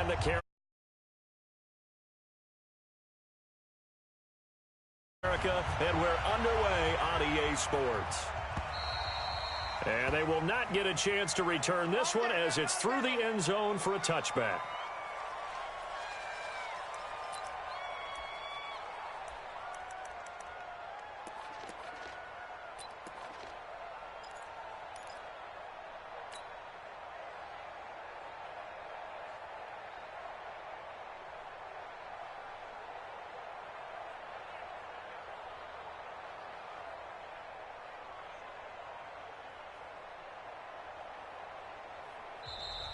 And the carry. And we're underway on EA Sports. And they will not get a chance to return this one as it's through the end zone for a touchback.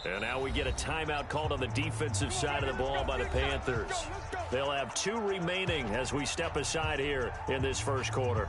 And now we get a timeout called on the defensive side of the ball by the Panthers. They'll have 2 remaining as we step aside here in this first quarter.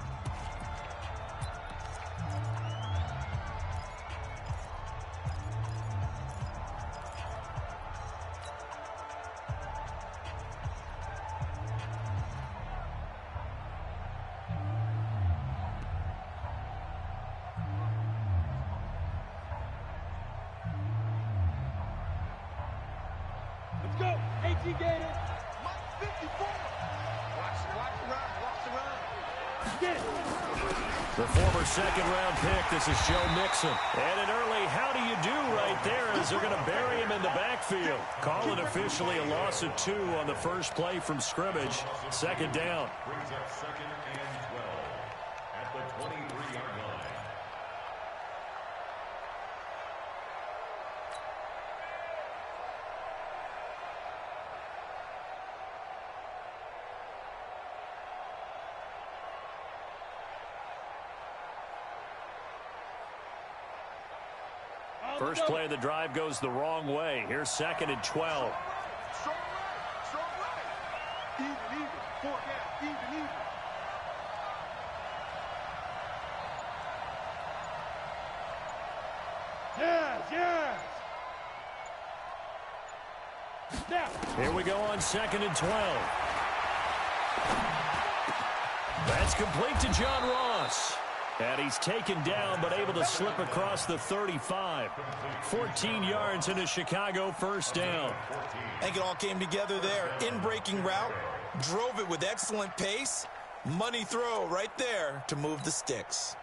The former second-round pick, this is Joe Mixon. And an early how do you do right there as they're going to bury him in the backfield. Call it officially a loss of 2 on the first play from scrimmage. Second down. Brings up 2nd and 12 at the 23-yard line. First play of the drive goes the wrong way. Here's 2nd and 12. Here we go on 2nd and 12. That's complete to John Ross. And he's taken down, but able to slip across the 35. 14 yards in a Chicago first down. I think it all came together there. In-breaking route, drove it with excellent pace. Money throw right there to move the sticks.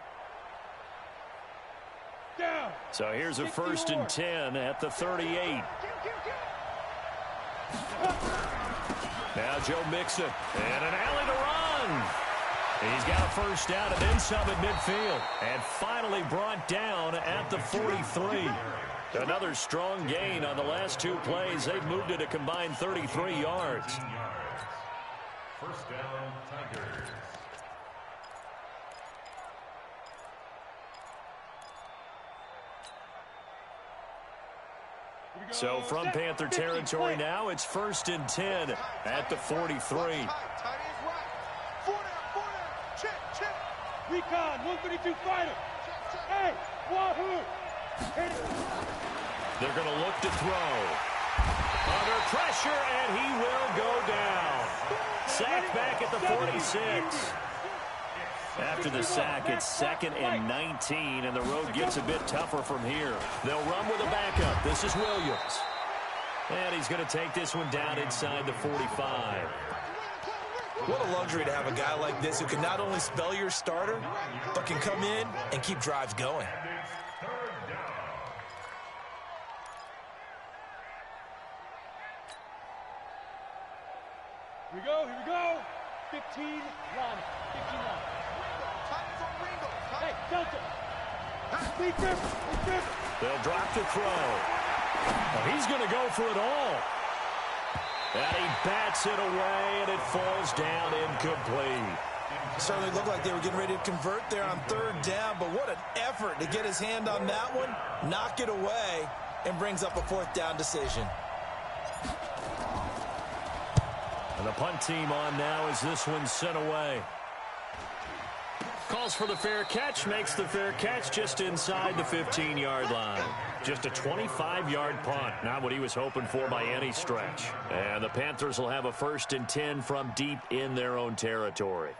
So here's a 1st and 10 at the 38. Now Joe Mixon. And an alley to run. He's got a first down and then some at midfield. And finally brought down at the 43. Another strong gain on the last 2 plays. They've moved it a combined 33 yards. First down, Tigers. So from Panther territory now, it's 1st and 10 at the 43. Recon, 132 fighter. Hey, wahoo! They're going to look to throw. Under pressure, and he will go down. Sacked back at the 46. After the sack, it's 2nd and 19, and the road gets a bit tougher from here. They'll run with a backup. This is Williams. And he's going to take this one down inside the 45. What a luxury to have a guy like this who can not only spell your starter, but can come in and keep drives going. Here we go. 15 line. 15 line. Hey, Delta. They'll drop the throw. Oh, he's going to go for it all. And he bats it away, and it falls down incomplete. Certainly looked like they were getting ready to convert there on 3rd down, but what an effort to get his hand on that one, knock it away, and brings up a 4th down decision. And the punt team on now as this one's sent away. Calls for the fair catch, makes the fair catch just inside the 15-yard line. Just a 25-yard punt, not what he was hoping for by any stretch. And the Panthers will have a 1st and 10 from deep in their own territory.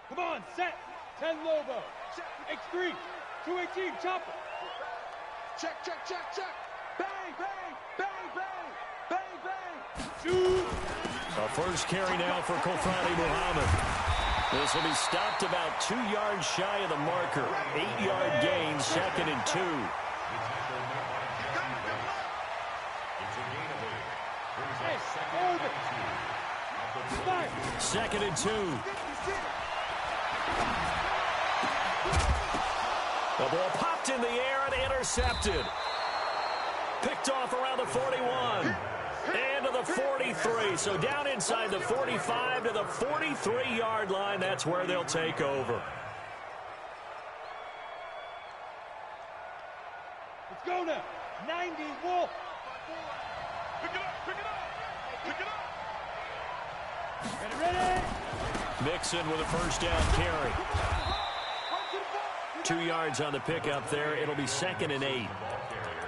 Come on, set. 10 Lobo. X3. 218, chopper. Check. Bang, bang, bang, bang, bang, bang. Shoot. A first carry now for Kofrani Muhammad. This will be stopped about 2 yards shy of the marker. 8-yard gain, 2nd and 2. Second and 2. The ball popped in the air and intercepted. Picked off around the 41. And to the 43. So down inside the 45 to the 43-yard line. That's where they'll take over. Let's go now. 90 Wolf. Pick it up. Ready. Mixon with a first down carry. 2 yards on the pickup there. It'll be 2nd and 8.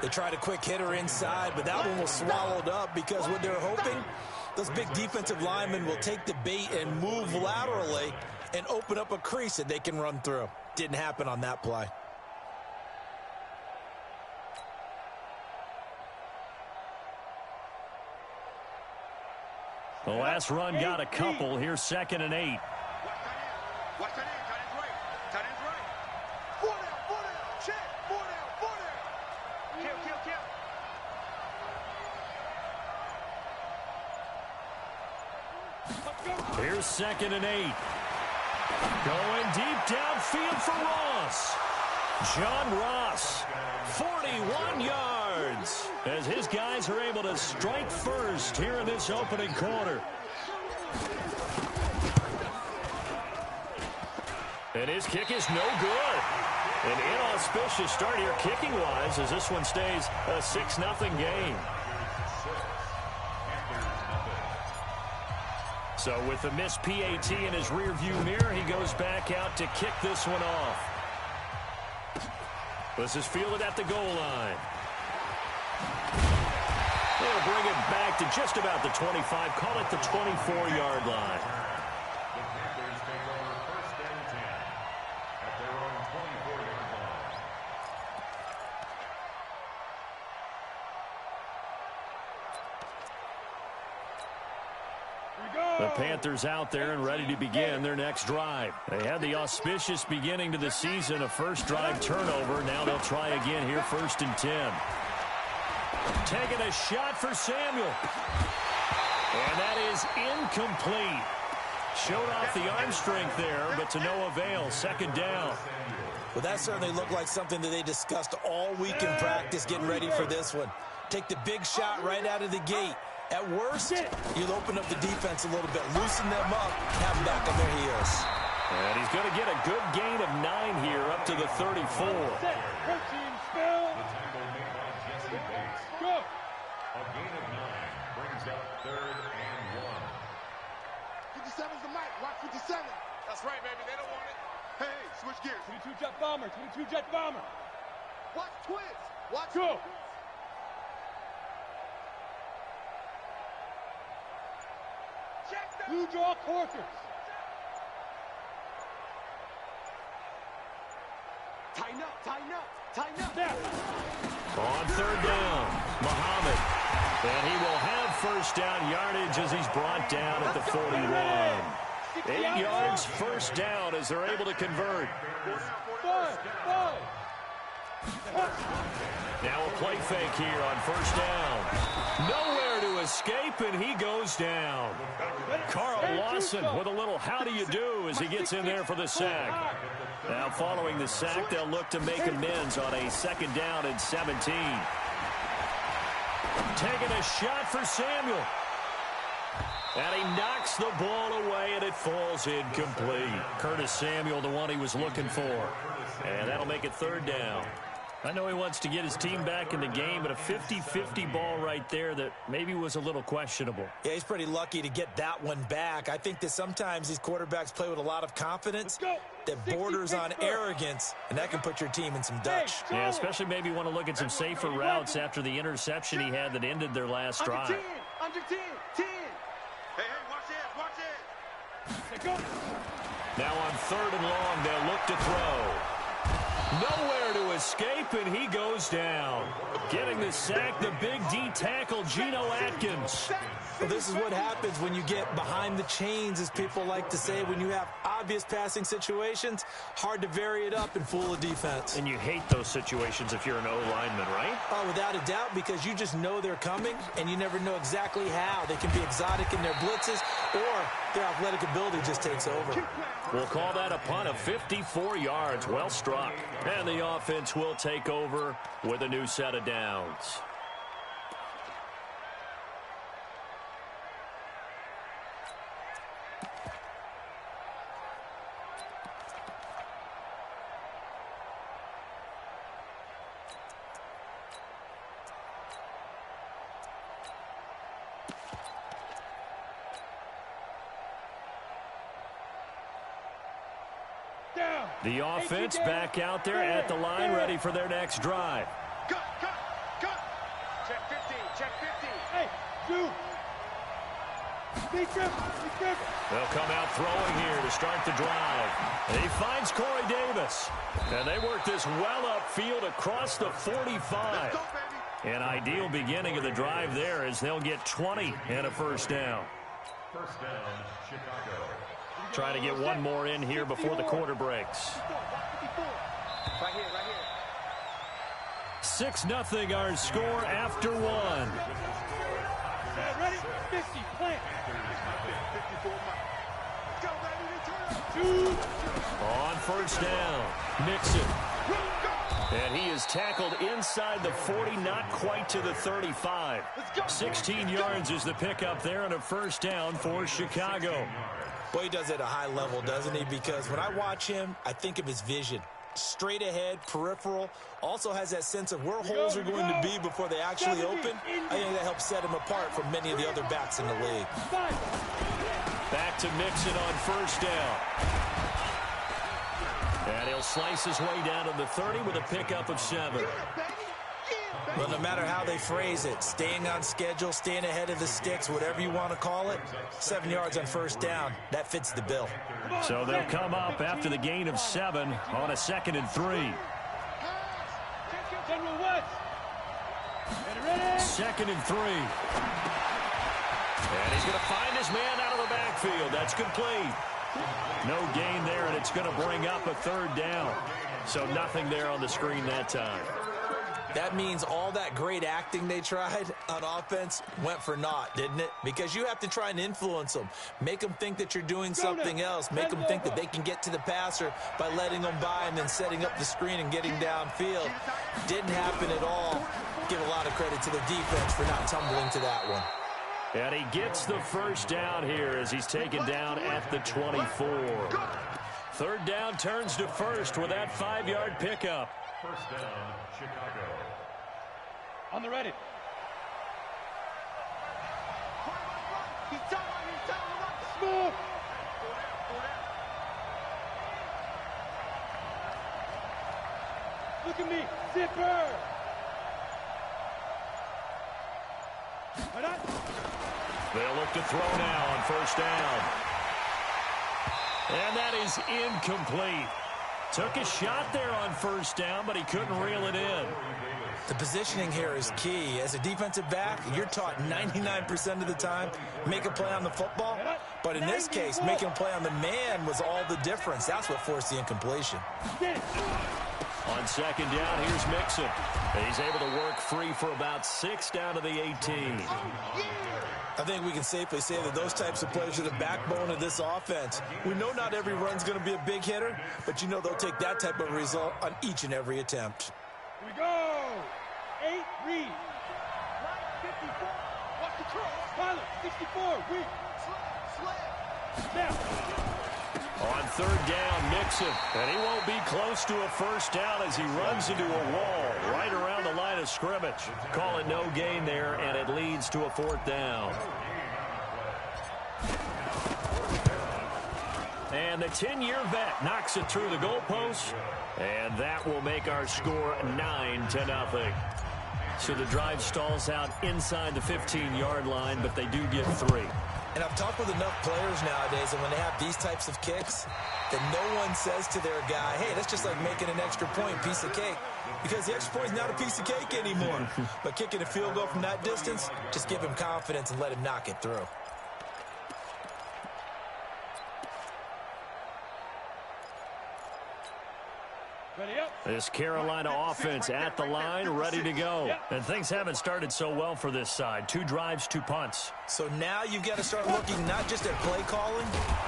They tried a quick hitter inside, but that one was swallowed up because what they're hoping, those big defensive linemen will take the bait and move laterally and open up a crease that they can run through. Didn't happen on that play. The last run got a couple. Here's 2nd and 8. Watch that in. Tight end's right. 4 down. Check. 4 down. Kill. Here's 2nd and 8. Going deep downfield for Ross. John Ross, 41 yards, as his guys are able to strike first here in this opening quarter. And his kick is no good. An inauspicious start here kicking-wise as this one stays a 6-0 game. So with the missed PAT in his rearview mirror, he goes back out to kick this one off. This is fielded at the goal line. They'll bring it back to just about the 25, call it the 24-yard line. The Panthers take over 1st and 10 at their own 24-yard line. The Panthers out there and ready to begin their next drive. They had the auspicious beginning to the season, a first drive turnover. Now they'll try again here, 1st and 10. Taking a shot for Samuel. And that is incomplete. Showed off the arm strength there, but to no avail. 2nd down. Well, that certainly looked like something that they discussed all week in practice getting ready for this one. Take the big shot right out of the gate. At worst, you'll open up the defense a little bit, loosen them up, have them back on their heels. And he's going to get a good gain of 9 here up to the 34. The tackle made by Jesse Bates. Go. A gain of 9 brings up 3rd and 1. 57's the mic. Watch 57. That's right, baby. They don't want it. Hey, switch gears. 22 jet bomber. 22 jet bomber. Watch twins. Watch. Go. Blue draw Corkers. Tighten up. There. On 3rd down, Muhammad. And he will have first down yardage as he's brought down at the 41. 8 yards, first down as they're able to convert. Now a play fake here on 1st down. Nowhere to escape, and he goes down. Carl Lawson with a little how do you do as he gets in there for the sack. Now following the sack, they'll look to make amends on a 2nd down and 17. Taking a shot for Samuel. And he knocks the ball away, and it falls incomplete. Curtis Samuel, the one he was looking for. And that'll make it 3rd down. I know he wants to get his team back in the game, but a 50-50 ball right there that maybe was a little questionable. Yeah, he's pretty lucky to get that one back. I think that sometimes these quarterbacks play with a lot of confidence that borders on arrogance, and that can put your team in some Dutch. Yeah, especially maybe want to look at some safer routes after the interception he had that ended their last drive. Under 10. Hey, watch this. Go. Now on 3rd and long, they'll look to throw. Nowhere to escape, and he goes down. Getting the sack, the big D tackle, Geno Atkins. Well, this is what happens when you get behind the chains, as people like to say. When you have obvious passing situations, hard to vary it up and fool a defense. And you hate those situations if you're an O-lineman, right? Oh, without a doubt, because you just know they're coming, and you never know exactly how. They can be exotic in their blitzes, or their athletic ability just takes over. We'll call that a punt of 54 yards. Well struck. And the offense will take over with a new set of downs. The offense back out there at the line, ready for their next drive. Cut. Check 50, check 50. Hey, dude. Big trip. They'll come out throwing here to start the drive. And he finds Corey Davis. And they work this well upfield across the 45. Go, baby. An ideal beginning of the drive there as they'll get 20 and a first down. First down, Chicago. Try to get one more in here before the quarter breaks. Right here. 6-0 our score after one. Ready? 50, plant. 54 miles. Go, baby, return. 2. On first down, Mixon. And he is tackled inside the 40, not quite to the 35. 16 yards is the pickup there and a first down for Chicago. Boy, he does it at a high level, doesn't he? Because when I watch him, I think of his vision. Straight ahead, peripheral. Also has that sense of where holes are going to be before they actually open. I think that helps set him apart from many of the other backs in the league. Back to Mixon on first down. And he'll slice his way down to the 30 with a pickup of 7. Well, no matter how they phrase it, staying on schedule, staying ahead of the sticks, whatever you want to call it, 7 yards on first down, that fits the bill. So they'll come up after the gain of 7 on a 2nd and 3. General West. Ready? 2nd and 3. And he's going to find his man out of the backfield. That's complete. No gain there, and it's going to bring up a 3rd down. So nothing there on the screen that time. That means all that great acting they tried on offense went for naught, didn't it? Because you have to try and influence them. Make them think that you're doing something else. Make them think that they can get to the passer by letting them by and then setting up the screen and getting downfield. Didn't happen at all. Give a lot of credit to the defense for not tumbling to that one. And he gets the first down here as he's taken down at the 24. 3rd down turns to first with that 5-yard pickup. First down, Chicago. On the ready. Smooth. Look at me. Zipper. They'll look to throw now on first down. And that is incomplete. Took a shot there on first down, but he couldn't reel it in. The positioning here is key. As a defensive back, you're taught 99% of the time, make a play on the football. But in this case, making a play on the man was all the difference. That's what forced the incompletion. On 2nd down, here's Mixon. He's able to work free for about 6 down to the 18. I think we can safely say that those types of plays are the backbone of this offense. We know not every run's going to be a big hitter, but you know they'll take that type of result on each and every attempt. Here we go. 8, read. 54. Watch the cross. Pilot, 64, read. Now. On 3rd down, Mixon. And he won't be close to a first down as he runs into a wall right around the line of scrimmage. Call it no gain there, and it leads to a 4th down. And the 10-year vet knocks it through the goalpost, and that will make our score 9-0. So the drive stalls out inside the 15-yard line, but they do get 3. And I've talked with enough players nowadays, and when they have these types of kicks, that no one says to their guy, hey, that's just like making an extra point, piece of cake. Because the extra point is not a piece of cake anymore. But kicking a field goal from that distance, just give him confidence and let him knock it through. This Carolina offense at the line, ready to go. And things haven't started so well for this side. 2 drives, 2 punts. So now you've got to start looking not just at play calling,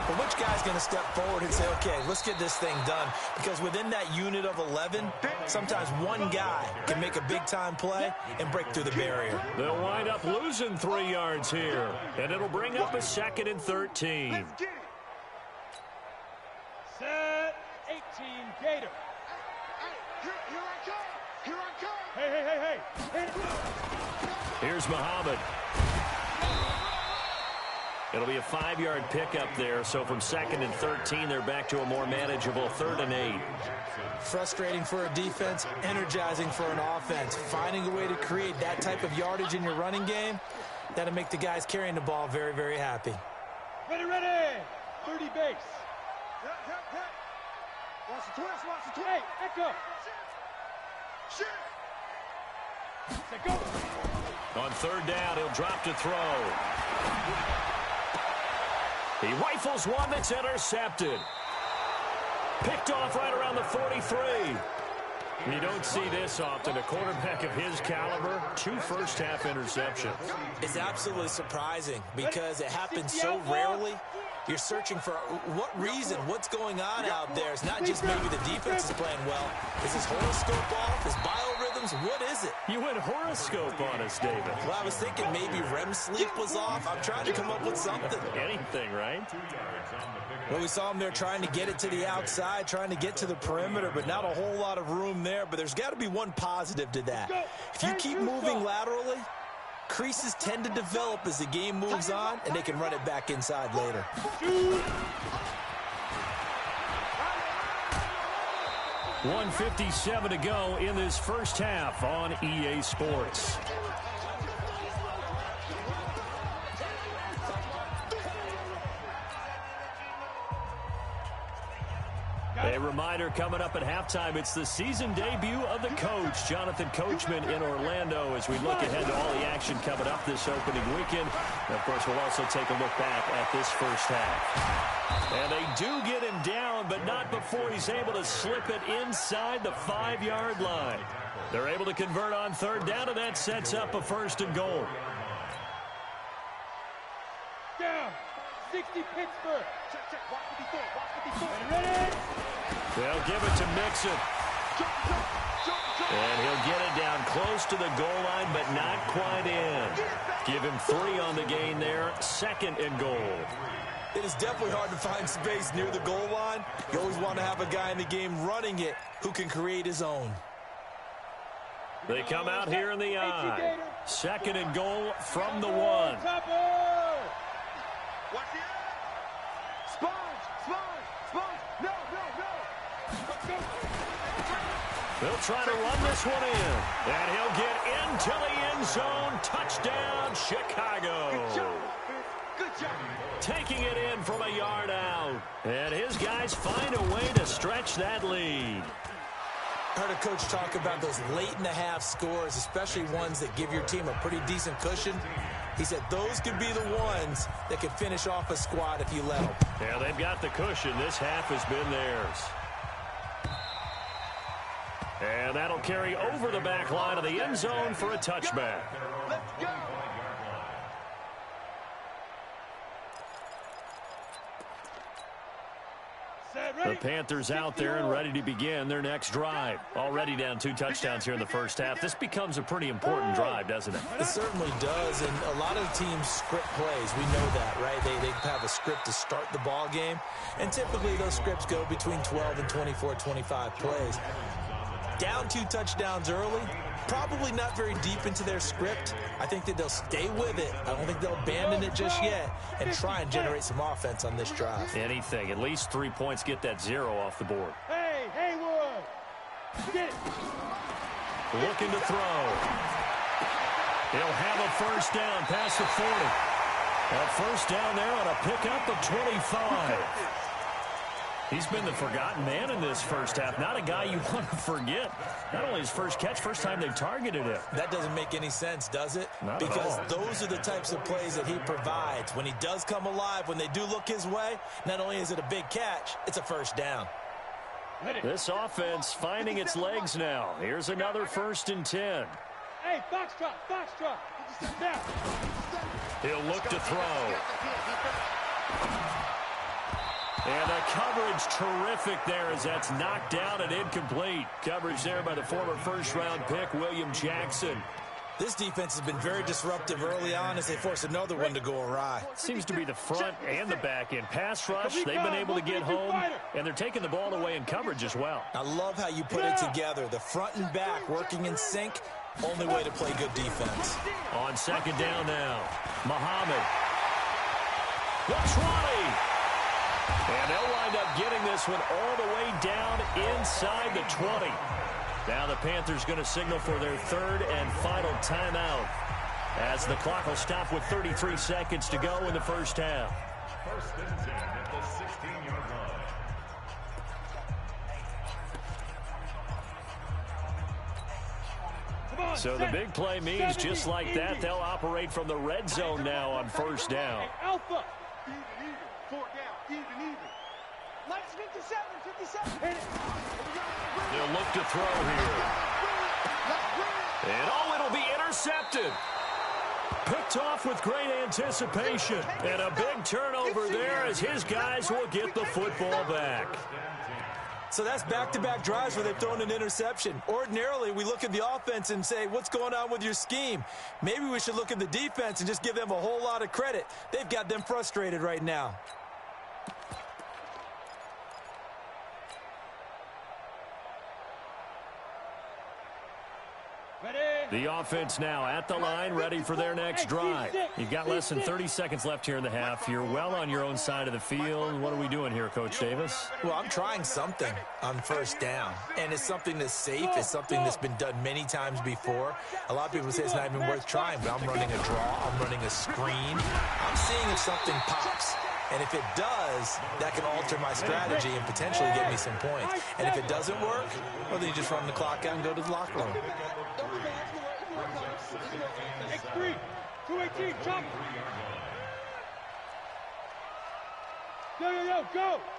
but which guy's going to step forward and say, okay, let's get this thing done. Because within that unit of 11, sometimes one guy can make a big-time play and break through the barrier. They'll wind up losing 3 yards here. And it'll bring up a 2nd and 13. Set 18, Gator. Here I come! Here I come! Hey. Here's Muhammad. It'll be a 5-yard pickup there. So from 2nd and 13, they're back to a more manageable 3rd and 8. Frustrating for a defense, energizing for an offense. Finding a way to create that type of yardage in your running game, that'll make the guys carrying the ball very, very happy. Ready. 30 base. Watch the twist. Hey, echo. Shit! Say go. On 3rd down, he'll drop to throw. He rifles one that's intercepted. Picked off right around the 43. You don't see this often. A quarterback of his caliber, 2 first-half interceptions. It's absolutely surprising because it happens so rarely. You're searching for what reason, what's going on out there. It's not just maybe the defense is playing well. Is his horoscope off? His biorhythms? What is it? You went horoscope on us, David. Well, I was thinking maybe REM sleep was off. I'm trying to come up with something. Anything, right? Well, we saw him there trying to get it to the outside, trying to get to the perimeter, but not a whole lot of room there. But there's got to be one positive to that. If you keep moving laterally, creases tend to develop as the game moves on, and they can run it back inside later. 1:57 to go in this first half on EA Sports. A reminder coming up at halftime, it's the season debut of the coach, Jonathan Coachman in Orlando, as we look ahead to all the action coming up this opening weekend. And of course, we'll also take a look back at this first half. And they do get him down, but not before he's able to slip it inside the 5-yard line. They're able to convert on 3rd down, and that sets up a 1st and goal. Down. 60 Pittsburgh. Check. Watch 54. Ready. They'll give it to Mixon. And he'll get it down close to the goal line, but not quite in. Give him 3 on the gain there. 2nd and goal. It is definitely hard to find space near the goal line. You always want to have a guy in the game running it who can create his own. They come out here in the eye. 2nd and goal from the 1. Watch it! Sponge! No! They'll try to run this one in. And he'll get into the end zone. Touchdown, Chicago. Good job. Taking it in from a yard out. And his guys find a way to stretch that lead. Heard a coach talk about those late-in-the-half scores, especially ones that give your team a pretty decent cushion. He said those could be the ones that could finish off a squad if you let them. Yeah, they've got the cushion. This half has been theirs. And that'll carry over the back line of the end zone for a touchback. Let's go. The Panthers out there and ready to begin their next drive. Already down 2 touchdowns here in the first half. This becomes a pretty important drive, doesn't it? It certainly does, and a lot of teams script plays. We know that, right? They have a script to start the ball game, and typically those scripts go between 12 and 24, 25 plays. Down 2 touchdowns early, probably not very deep into their script. I think that they'll stay with it. I don't think they'll abandon it just yet and try and generate some offense on this drive. Anything. At least 3 points, get that 0 off the board. Hey, Haywood. Get it. Looking to throw. He'll have a first down past the 40. A first down there on a pickup of 25. He's been the forgotten man in this first half. Not a guy you want to forget. Not only his first catch, first time they've targeted him. That doesn't make any sense, does it? Not at because all. Those are the types of plays that he provides. When he does come alive, when they do look his way, not only is it a big catch, it's a first down. This offense finding its legs now. Here's another 1st and 10. Hey, box drop, box drop. Now. He'll look to throw. And the coverage terrific there as that's knocked down and incomplete. Coverage there by the former first-round pick, William Jackson. This defense has been very disruptive early on as they force another one to go awry. Seems to be the front and the back end. Pass rush, they've been able to get home, and they're taking the ball away in coverage as well. I love how you put it together. The front and back working in sync, only way to play good defense. On 2nd down now, Muhammad. The 20. And they'll wind up getting this one all the way down inside the 20. Now the Panthers going to signal for their 3rd and final timeout as the clock will stop with 33 seconds to go in the first half. 1st and 10 at the 16-yard line. So the big play means just like that, they'll operate from the red zone now on 1st down. Alpha. Lights 57. They'll look to throw here. And it'll be intercepted. Picked off with great anticipation. And a big turnover there as his guys will get the football back. So that's back-to-back drives where they've thrown an interception. Ordinarily, we look at the offense and say, what's going on with your scheme? Maybe we should look at the defense and just give them a whole lot of credit. They've got them frustrated right now. The offense now at the line, ready for their next drive. You've got less than 30 seconds left here in the half. You're well on your own side of the field. What are we doing here, Coach Davis? Well, I'm trying something on 1st down, and it's something that's safe. It's something that's been done many times before. A lot of people say it's not even worth trying, but I'm running a draw. I'm running a screen. I'm seeing if something pops. And if it does, that can alter my strategy and potentially get me some points. And if it doesn't work, well, then you just run the clock out and go to the locker room. X3, 218, chop.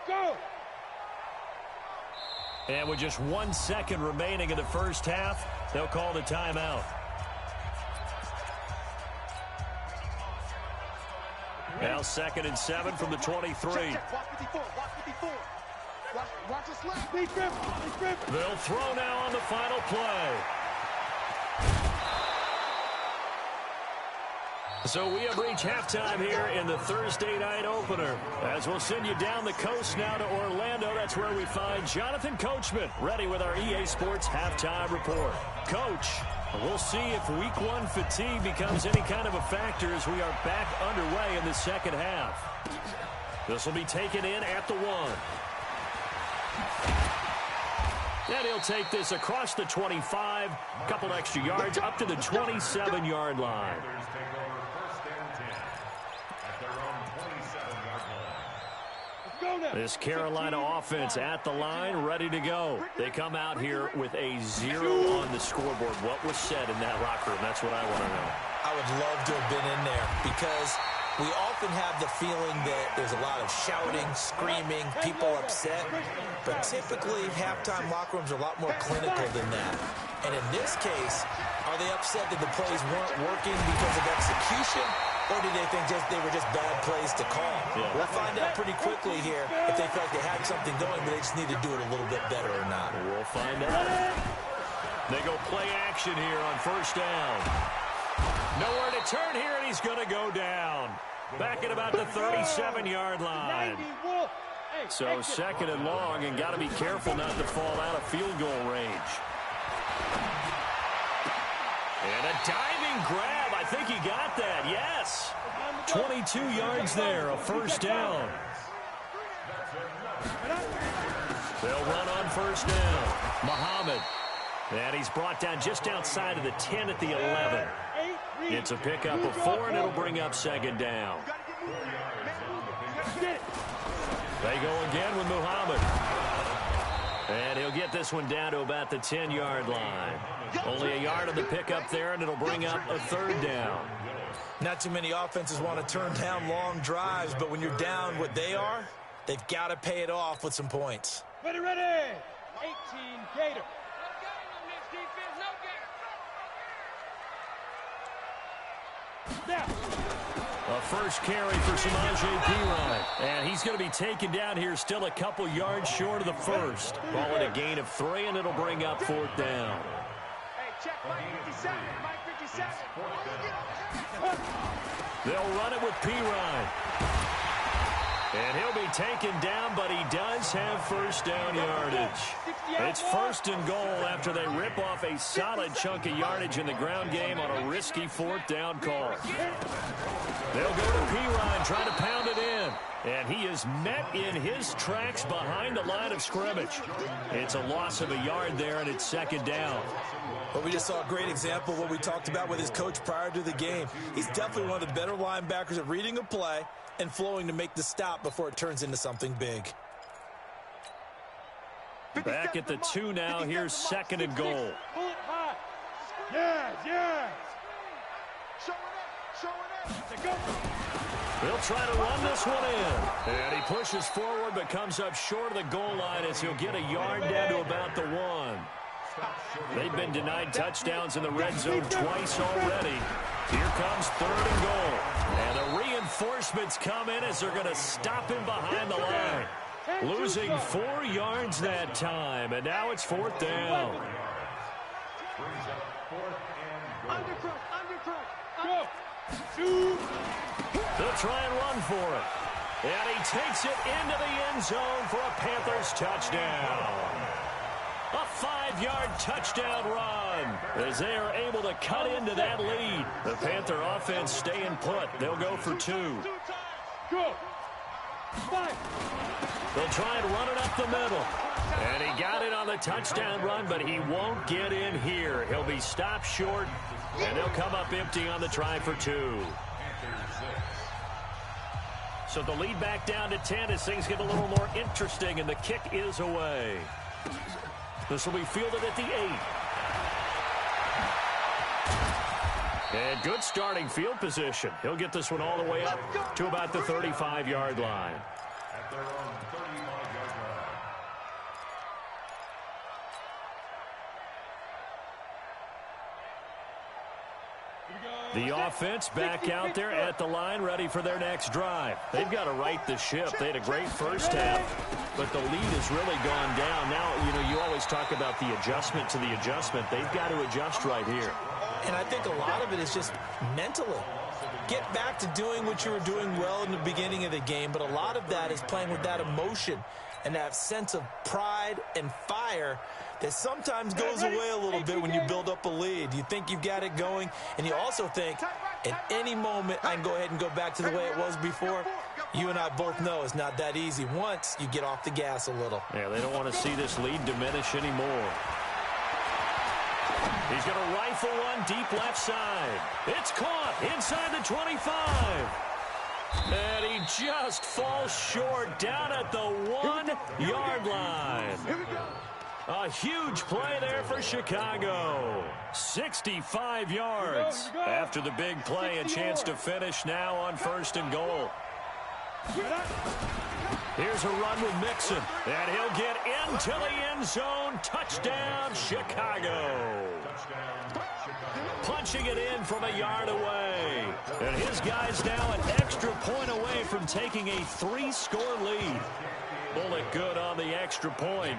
Go. And with just 1 second remaining in the first half, they'll call the timeout. Now 2nd and 7 from the 23. They'll throw now on the final play. So we have reached halftime here in the Thursday night opener. As we'll send you down the coast now to Orlando, that's where we find Jonathan Coachman ready with our EA Sports halftime report. Coach, we'll see if week 1 fatigue becomes any kind of a factor as we are back underway in the second half. This will be taken in at the 1. And he'll take this across the 25, a couple extra yards, up to the 27-yard line. This Carolina offense at the line, ready to go. They come out here with a 0 on the scoreboard. What was said in that locker room? That's what I want to know. I would love to have been in there because we often have the feeling that there's a lot of shouting, screaming, people upset. But typically, halftime locker rooms are a lot more clinical than that. And in this case, are they upset that the plays weren't working because of execution? Or did they think they were just bad plays to call? Yeah. We'll find out pretty quickly here if they felt like they had something going, but they just need to do it a little bit better or not. We'll find out. They go play action here on 1st down. Nowhere to turn here, and he's going to go down. Back at about the 37-yard line. So 2nd and long, and got to be careful not to fall out of field goal range. And a diving grab. I think he got that, yes. 22 yards there, a 1st down. They'll run on 1st down. Muhammad. And he's brought down just outside of the 10 at the 11. It's a pickup of 4, and it'll bring up 2nd down. They go again with Muhammad. And he'll get this one down to about the 10-yard line. Only a yard on the pickup there, and it'll bring up a third down. Not too many offenses want to turn down long drives, but when you're down what they are, they've got to pay it off with some points. Ready, ready. 18 Gator. Now. A first carry for Samaje Perine. And he's going to be taken down here still a couple yards short of the first. Ball at a gain of 3, and it'll bring up fourth down. Hey, check Mike 57. Mike 57. They'll run it with Perine. And he'll be taken down, but he does have first down yardage. It's first and goal after they rip off a solid chunk of yardage in the ground game on a risky fourth down call. They'll go to Perine, trying to pound it in. And he is met in his tracks behind the line of scrimmage. It's a loss of a yard there, and it's second down. But we just saw a great example of what we talked about with his coach prior to the game. He's definitely one of the better linebackers at reading a play and flowing to make the stop before it turns into something big. Back at the 2 now. Here's second and goal. Pull it high. Yes, yes. They'll try to run this one in. And he pushes forward but comes up short of the goal line as he'll get a yard down to about the 1. They've been denied touchdowns in the red zone twice already. Here comes third and goal. And the reinforcements come in as they're going to stop him behind the line. Losing 4 yards that time, and now it's fourth down. Go. Shoot. They'll try and run for it. And he takes it into the end zone for a Panthers touchdown. A 5-yard touchdown run as they are able to cut into that lead. The Panther offense staying put. They'll go for 2. Go. 5. They'll try and run it up the middle. And he got it on the touchdown run, but he won't get in here. He'll be stopped short, and they'll come up empty on the try for 2. So the lead back down to 10 as things get a little more interesting, and the kick is away. This will be fielded at the 8. And good starting field position. He'll get this one all the way up to about the 35-yard line. At their own 35-yard line. The offense back out there at the line, ready for their next drive. They've got to right the ship. They had a great first half, but the lead has really gone down. Now, you always talk about the adjustment to the adjustment. They've got to adjust right here. And I think a lot of it is just mentally. Get back to doing what you were doing well in the beginning of the game, but a lot of that is playing with that emotion and that sense of pride and fire that sometimes goes away a little bit when you build up a lead. You think you've got it going, and you also think at any moment I can go ahead and go back to the way it was before. You and I both know it's not that easy once you get off the gas a little. Yeah, they don't want to see this lead diminish anymore. He's going to rifle one deep left side. It's caught inside the 25. And he just falls short down at the 1-yard line. A huge play there for Chicago. 65 yards. After the big play, a chance to finish now on first and goal. Here's a run with Mixon. And he'll get into the end zone. Touchdown, Chicago. Punching it in from a yard away. And his guy's now an extra point away from taking a 3-score lead. Bullock good on the extra point.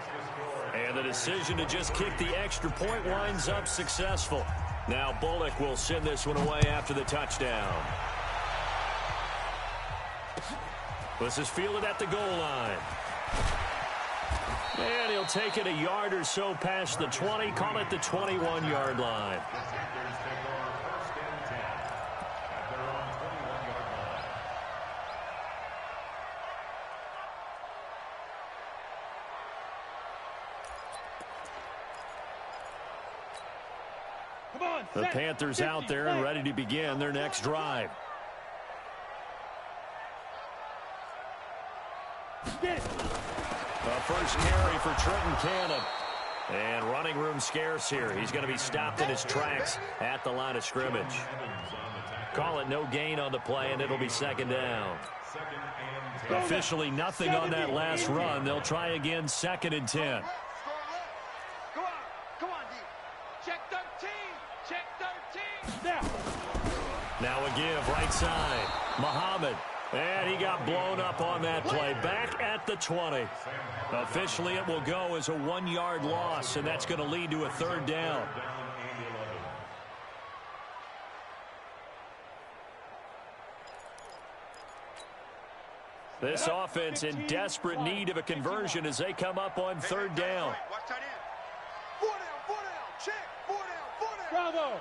And the decision to just kick the extra point winds up successful. Now Bullock will send this one away after the touchdown. This is fielded at the goal line. And he'll take it a yard or so past the 20, call it the 21-yard line. The Panthers out there and ready to begin their next drive. Get it. first carry for Trenton Cannon. And running room scarce here. He's going to be stopped in his tracks at the line of scrimmage. Call it no gain on the play, and it'll be second down. Officially nothing on that last run. They'll try again, 2nd and 10. Come on, D. Check 13. Check 13. Now a give, right side. Muhammad. And he got blown up on that play. Back at the 20. Officially, it will go as a 1-yard loss, and that's going to lead to a 3rd down. This offense in desperate need of a conversion as they come up on 3rd down. Watch that in. 4 down. Check. 4 down. Bravo.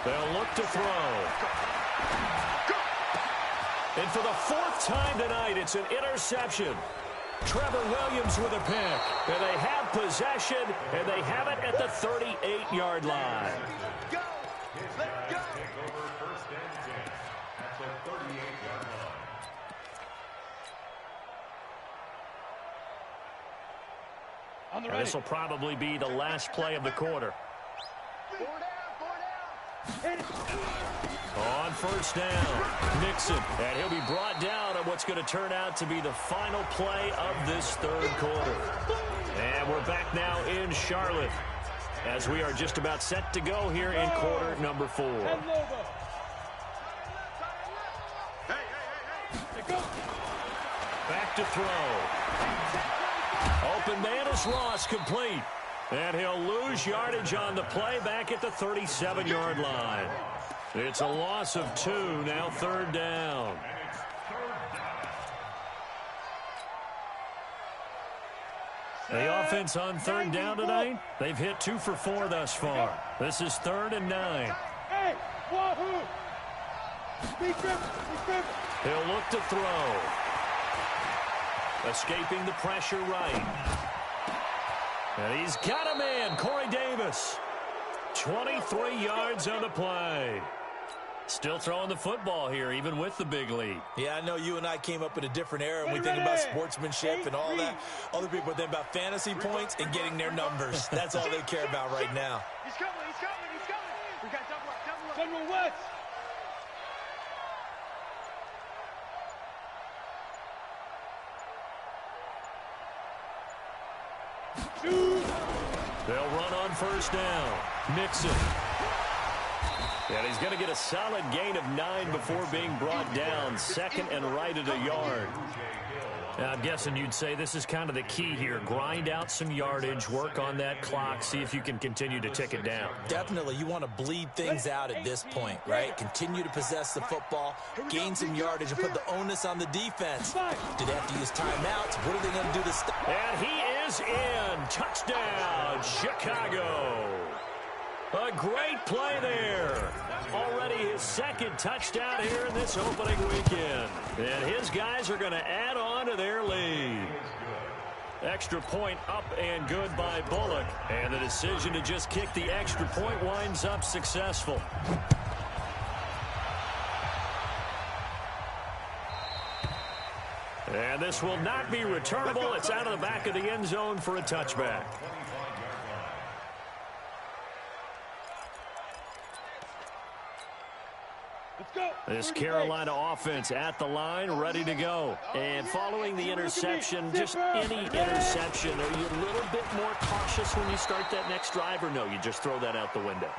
They'll look to throw. And for the 4th time tonight, it's an interception. Trevor Williams with a pick. And they have possession, and they have it at the 38-yard line. Go. Let's go. And this will probably be the last play of the quarter. 4 down. On 1st down, Nixon. And he'll be brought down on what's going to turn out to be the final play of this 3rd quarter. And we're back now in Charlotte as we are just about set to go here in quarter number 4. Back to throw. Open man is Ross, complete. And he'll lose yardage on the play back at the 37-yard line. It's a loss of 2, now 3rd down. The offense on 3rd down tonight, they've hit 2 for 4 thus far. This is 3rd and 9. Hey, wahoo! He'll look to throw. Escaping the pressure right. And he's got a man, Corey Davis. 23 yards on the play. Still throwing the football here, even with the big lead. Yeah, I know you and I came up in a different era, and we think about sportsmanship and all that. Other people think about fantasy points and getting their numbers. That's all they care about right now. He's coming. We got double up. General West. They'll run on 1st down. Nixon. And he's going to get a solid gain of 9 before being brought down. 2nd and right at a yard. Now, I'm guessing you'd say this is kind of the key here. Grind out some yardage, work on that clock, see if you can continue to tick it down. Definitely. You want to bleed things out at this point, right? Continue to possess the football, gain some yardage, and put the onus on the defense. Do they have to use timeouts? What are they going to do to stop? And he is in. Touchdown, Chicago. A great play there. Already his 2nd touchdown here in this opening weekend. And his guys are going to add on to their lead. Extra point up and good by Bullock. And the decision to just kick the extra point winds up successful. And this will not be returnable. It's out of the back of the end zone for a touchback. This Carolina offense at the line, ready to go. And following the interception, just any interception, are you a little bit more cautious when you start that next drive, or no, you just throw that out the window?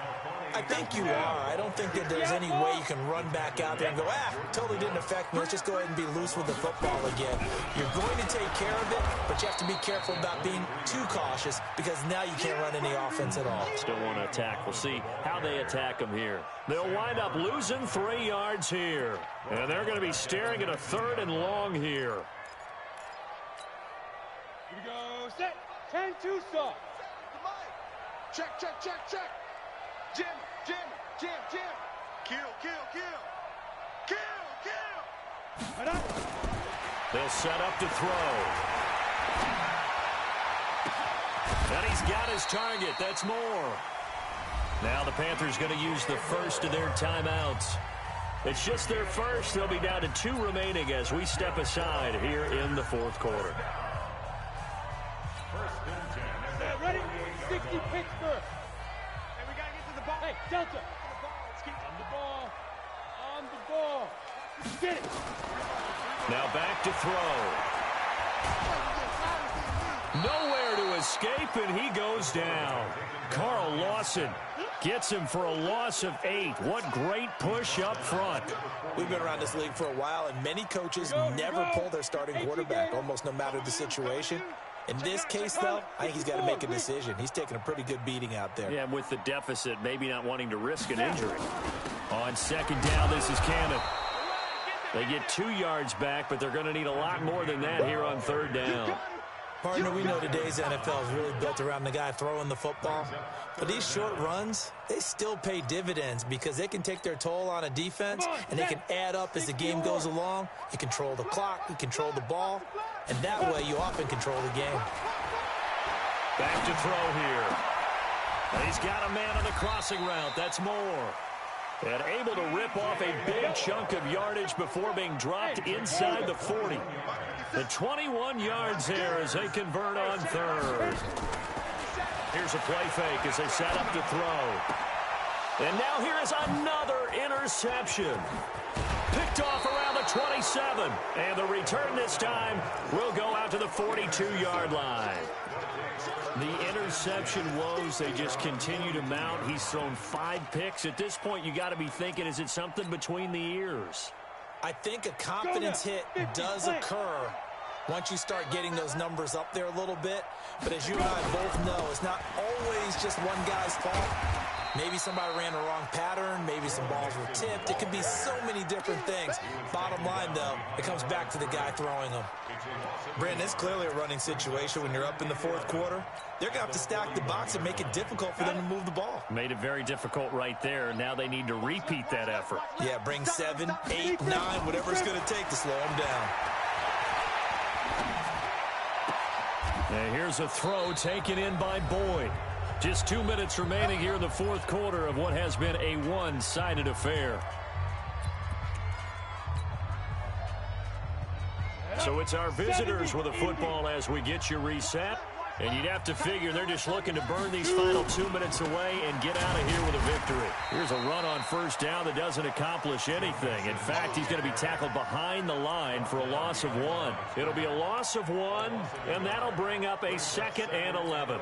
I think you are. I don't think that there's any way you can run back out there and go, totally didn't affect me. Let's just go ahead and be loose with the football again. You're going to take care of it, but you have to be careful about being too cautious because now you can't run any offense at all. Still want to attack. We'll see how they attack them here. They'll wind up losing 3 yards here. And they're going to be staring at a 3rd and long here. Here we go. Set. 10-2 stop. Check. Jim. Kill. They'll set up to throw. And he's got his target. That's more. Now the Panthers going to use the first of their timeouts. It's just their first. They'll be down to 2 remaining as we step aside here in the fourth quarter. Ready? 60 Pittsburgh. Hey, we got to get to the ball. Hey, Delta. Let's keep on the ball. On the ball. Get it. Now back to throw. Nowhere to escape, and he goes down. Carl Lawson gets him for a loss of 8. What great push up front. We've been around this league for a while, and many coaches never pull their starting quarterback, almost no matter the situation. In this case, though, I think he's got to make a decision. He's taking a pretty good beating out there. Yeah, with the deficit, maybe not wanting to risk an injury. On second down, this is Cannon. They get 2 yards back, but they're going to need a lot more than that here on third down. Partner, we know today's NFL is really built around the guy throwing the football. But these short runs, they still pay dividends because they can take their toll on a defense, and they can add up as the game goes along. You control the clock, you control the ball, and that way you often control the game. Back to throw here. And he's got a man on the crossing route. That's Moore. And able to rip off a big chunk of yardage before being dropped inside the 40. The 21 yards there as they convert on third. Here's a play fake as they set up to throw. And now here is another interception. Picked off around the 27. And the return this time will go out to the 42-yard line. The interception woes, they just continue to mount. He's thrown 5 picks. At this point, you got to be thinking, is it something between the ears? I think a confidence hit does occur once you start getting those numbers up there a little bit. But as you and I both know, it's not always just one guy's fault. Maybe somebody ran the wrong pattern. Maybe some balls were tipped. It could be so many different things. Bottom line, though, it comes back to the guy throwing them. Brandon, it's clearly a running situation when you're up in the fourth quarter. They're going to have to stack the box and make it difficult for them to move the ball. Made it very difficult right there. Now they need to repeat that effort. Yeah, bring 7, 8, 9, whatever it's going to take to slow them down. And here's a throw taken in by Boyd. Just 2 minutes remaining here in the fourth quarter of what has been a one-sided affair. So it's our visitors with a football as we get you reset. And you'd have to figure they're just looking to burn these final 2 minutes away and get out of here with a victory. Here's a run on first down that doesn't accomplish anything. In fact, he's going to be tackled behind the line for a loss of 1. It'll be a loss of 1, and that'll bring up a 2nd and 11.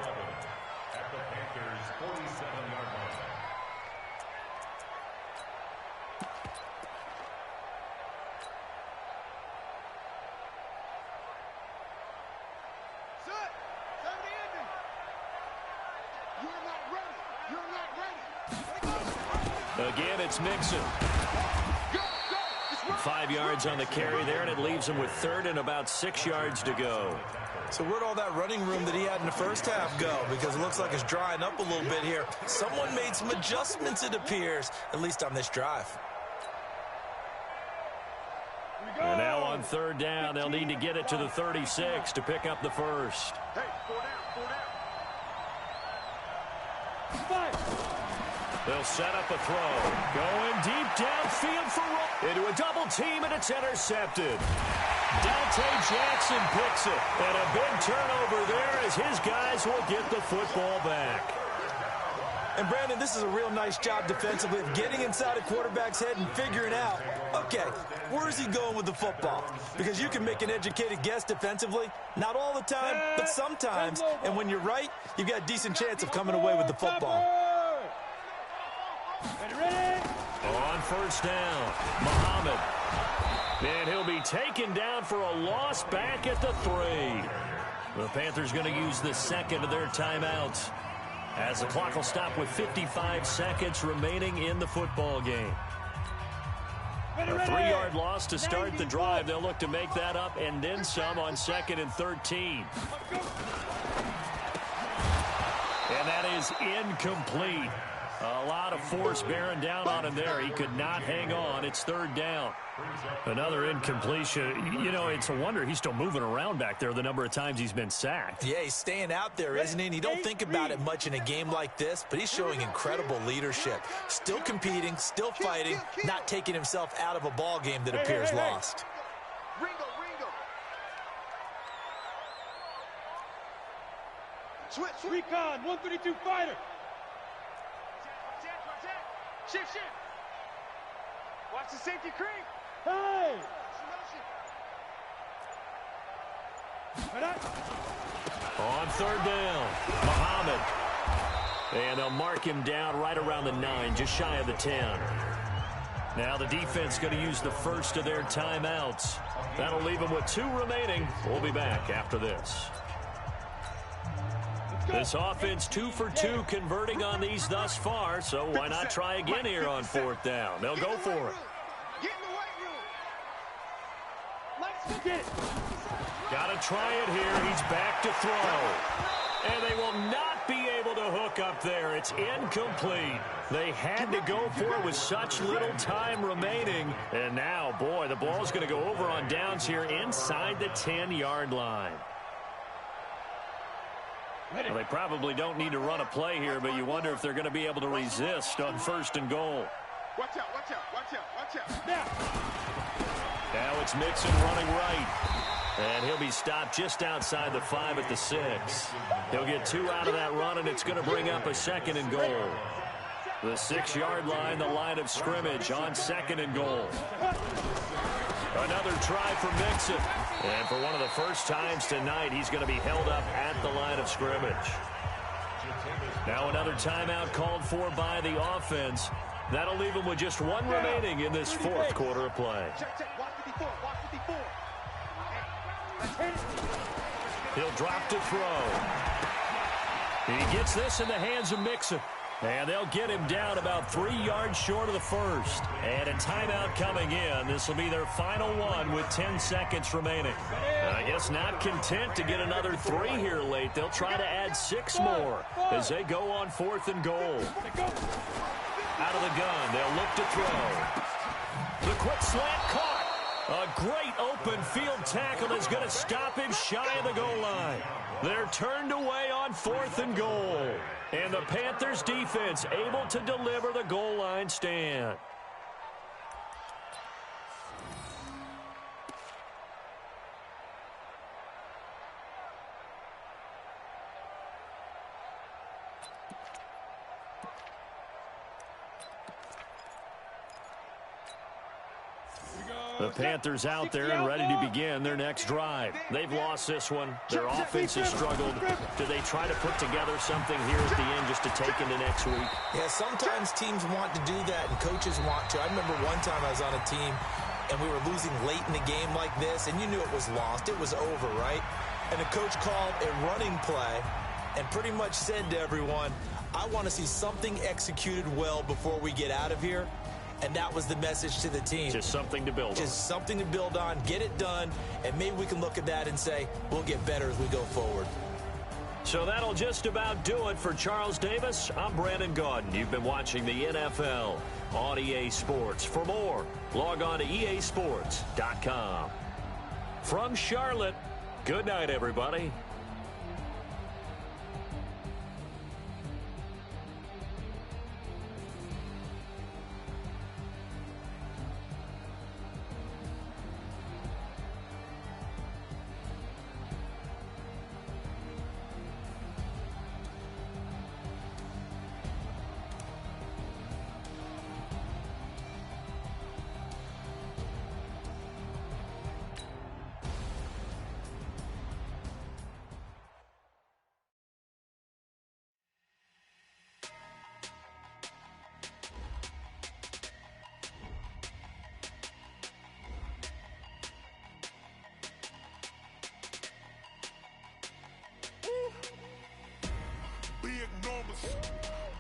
Again, it's Mixon. 5 yards on the carry there, and it leaves him with 3rd and about 6 yards to go. So where'd all that running room that he had in the first half go? Because it looks like it's drying up a little bit here. Someone made some adjustments, it appears, at least on this drive. And now on third down, they'll need to get it to the 36 to pick up the first. Hey, 4 down, 4 down. They'll set up a throw. Going deep downfield for into a double team, and it's intercepted. Dante Jackson picks it. And a big turnover there as his guys will get the football back. And, Brandon, this is a real nice job defensively of getting inside a quarterback's head and figuring out, okay, where's he going with the football? Because you can make an educated guess defensively. Not all the time, but sometimes. And when you're right, you've got a decent chance of coming away with the football. On first down, Muhammad. And he'll be taken down for a loss back at the 3. The Panthers going to use the 2nd of their timeouts as the clock will stop with 55 seconds remaining in the football game. A 3-yard loss to start the drive. They'll look to make that up and then some on 2nd and 13. And that is incomplete. A lot of force bearing down on him there. He could not hang on. It's third down. Another incompletion. You know, it's a wonder he's still moving around back there the number of times he's been sacked. Yeah, he's staying out there, isn't he? And you don't think about it much in a game like this, but he's showing incredible leadership. Still competing, still fighting, not taking himself out of a ball game that appears lost. Ringo. Switch. Recon, 132 fighter. Shift. Watch the safety creep. Hey! On third down, Muhammad. And they'll mark him down right around the 9, just shy of the 10. Now the defense going to use the first of their timeouts. That'll leave them with 2 remaining. We'll be back after this. This offense 2 for 2 converting on these thus far, so why not try again here on fourth down? They'll go for it. Get in the weight room. Got to try it here. He's back to throw. And they will not be able to hook up there. It's incomplete. They had to go for it with such little time remaining. And now, boy, the ball's going to go over on downs here inside the 10-yard line. Well, they probably don't need to run a play here, but you wonder if they're going to be able to resist on first and goal. Watch out. Now it's Mixon running right. And he'll be stopped just outside the 5 at the 6. He'll get 2 out of that run, and it's going to bring up a second and goal. The 6-yard line, the line of scrimmage on second and goal. Another try for Mixon. And for one of the first times tonight, he's going to be held up at the line of scrimmage. Now another timeout called for by the offense. That'll leave him with just 1 remaining in this fourth quarter of play. He'll drop to throw. He gets this in the hands of Mixon. And they'll get him down about 3 yards short of the first. And a timeout coming in. This will be their final one with 10 seconds remaining. I guess not content to get another 3 here late. They'll try to add 6 more as they go on fourth and goal. Out of the gun, they'll look to throw. The quick slant caught. A great open field tackle is going to stop him shy of the goal line. They're turned away on fourth and goal. And the Panthers defense able to deliver the goal line stand. The Panthers out there and ready to begin their next drive. They've lost this one. Their offense has struggled. Do they try to put together something here at the end just to take into next week? Yeah, sometimes teams want to do that and coaches want to. I remember one time I was on a team and we were losing late in the game like this, and you knew it was lost. It was over, right? And the coach called a running play and pretty much said to everyone, I want to see something executed well before we get out of here. And that was the message to the team. Just something to build on. Just something to build on, get it done, and maybe we can look at that and say, we'll get better as we go forward. So that'll just about do it for Charles Davis. I'm Brandon Gaudin. You've been watching the NFL on EA Sports. For more, log on to easports.com. From Charlotte, good night, everybody.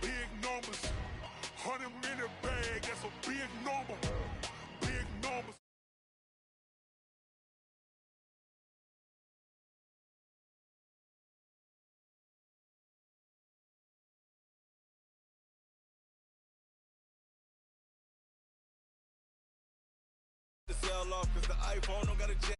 Big numbers, 100 in a bag, that's a big number. fell off, cause the iPhone don't got a jack.